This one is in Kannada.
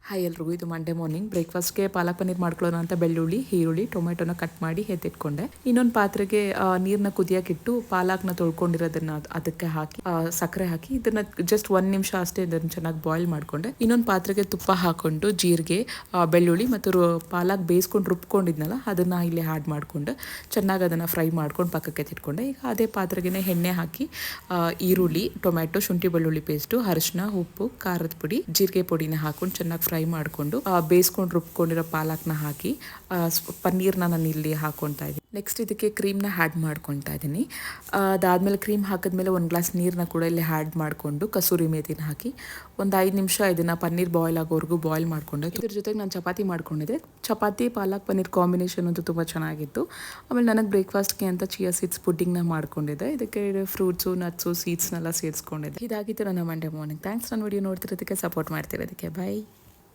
ಹಾಯ್ ಎಲ್ರಿಗೂ, ಇದು ಮಂಡೇ ಮಾರ್ನಿಂಗ್ ಬ್ರೇಕ್ಫಾಸ್ಟ್ಗೆ ಪಾಲಕ್ ಪನ್ನೀರ್ ಮಾಡ್ಕೊಳ್ಳೋಣ ಅಂತ ಬೆಳ್ಳುಳ್ಳಿ, ಈರುಳ್ಳಿ, ಟೊಮೆಟೊನ ಕಟ್ ಮಾಡಿ ಎತ್ತಿಟ್ಕೊಂಡೆ. ಇನ್ನೊಂದು ಪಾತ್ರೆಗೆ ನೀರನ್ನ ಕುದಿಯೋಕ್ಕಿಟ್ಟು ಪಾಲಕ್ನ ತೊಳ್ಕೊಂಡಿರೋದನ್ನ ಅದಕ್ಕೆ ಹಾಕಿ ಸಕ್ಕರೆ ಹಾಕಿ ಇದನ್ನ ಜಸ್ಟ್ 1 ನಿಮಿಷ ಅಷ್ಟೇ ಇದನ್ನು ಚೆನ್ನಾಗಿ ಬಾಯ್ಲ್ ಮಾಡಿಕೊಂಡೆ. ಇನ್ನೊಂದು ಪಾತ್ರೆಗೆ ತುಪ್ಪ ಹಾಕೊಂಡು ಜೀರಿಗೆ, ಬೆಳ್ಳುಳ್ಳಿ ಮತ್ತು ಪಾಲಕ್ ಬೇಯಿಸ್ಕೊಂಡು ರುಬ್ಕೊಂಡಿದ್ನಲ್ಲ ಅದನ್ನು ಇಲ್ಲಿ ಆ್ಯಡ್ ಮಾಡಿಕೊಂಡು ಚೆನ್ನಾಗಿ ಅದನ್ನು ಫ್ರೈ ಮಾಡ್ಕೊಂಡು ಪಕ್ಕಕ್ಕೆ ಎತ್ತಿಟ್ಕೊಂಡೆ. ಈಗ ಅದೇ ಪಾತ್ರೆಗೆ ಎಣ್ಣೆ ಹಾಕಿ ಈರುಳ್ಳಿ, ಟೊಮೆಟೊ, ಶುಂಠಿ ಬೆಳ್ಳುಳ್ಳಿ ಪೇಸ್ಟು, ಅರಿಶಿನ, ಉಪ್ಪು, ಖಾರದ ಪುಡಿ, ಜೀರಿಗೆ ಪುಡಿನ ಹಾಕೊಂಡು ಚೆನ್ನಾಗಿ ಫ್ರೈ ಮಾಡಿಕೊಂಡು ಬೇಯಿಸ್ಕೊಂಡು ರುಬ್ಕೊಂಡಿರೋ ಪಾಲಕ್ನ ಹಾಕಿ ಪನ್ನೀರ್ನ ನಾನು ಇಲ್ಲಿ ಹಾಕೊತಾ ಇದ್ದೀನಿ. ನೆಕ್ಸ್ಟ್ ಇದಕ್ಕೆ ಕ್ರೀಮ್ನ ಆ್ಯಡ್ ಮಾಡ್ಕೊತಾ ಇದ್ದೀನಿ. ಅದಾದಮೇಲೆ ಕ್ರೀಮ್ ಹಾಕಿದ್ಮೇಲೆ 1 ಗ್ಲಾಸ್ ನೀರನ್ನ ಕೂಡ ಇಲ್ಲಿ ಆ್ಯಡ್ ಮಾಡಿಕೊಂಡು ಕಸೂರಿ ಮೇಥಿನ ಹಾಕಿ ಒಂದು 5 ನಿಮಿಷ ಇದನ್ನು ಪನ್ನೀರ್ ಬಾಯ್ಲ್ ಆಗೋವರೆಗೂ ಬಾಯ್ಲ್ ಮಾಡಿಕೊಂಡೆ. ಇದ್ರ ಜೊತೆಗೆ ನಾನು ಚಪಾತಿ ಮಾಡ್ಕೊಂಡಿದ್ದೆ. ಚಪಾತಿ ಪಾಲಕ್ ಪನ್ನೀರ್ ಕಾಂಬಿನೇಷನ್ ಅಂತೂ ತುಂಬ ಚೆನ್ನಾಗಿತ್ತು. ಆಮೇಲೆ ನನಗೆ ಬ್ರೇಕ್ಫಾಸ್ಟ್ಗೆ ಅಂತ ಚಿಯಾ ಸೀಡ್ಸ್ ಪುಡ್ಡಿಂಗ್ನ ಮಾಡ್ಕೊಂಡಿದ್ದೆ. ಇದಕ್ಕೆ ಫ್ರೂಟ್ಸು, ನಟ್ಸು, ಸೀಡ್ಸ್ನೆಲ್ಲ ಸೇರಿಸ್ಕೊಂಡಿದ್ದೆ. ಇದಾಗಿತ್ತು ನನ್ನ ಮಂಡೇ ಮಾರ್ನಿಂಗ್. ಥ್ಯಾಂಕ್ಸ್ ನನ್ನ ವಿಡಿಯೋ ನೋಡ್ತಿರೋದಕ್ಕೆ, ಸಪೋರ್ಟ್ ಮಾಡ್ತಿರೋದಕ್ಕೆ. ಬೈ.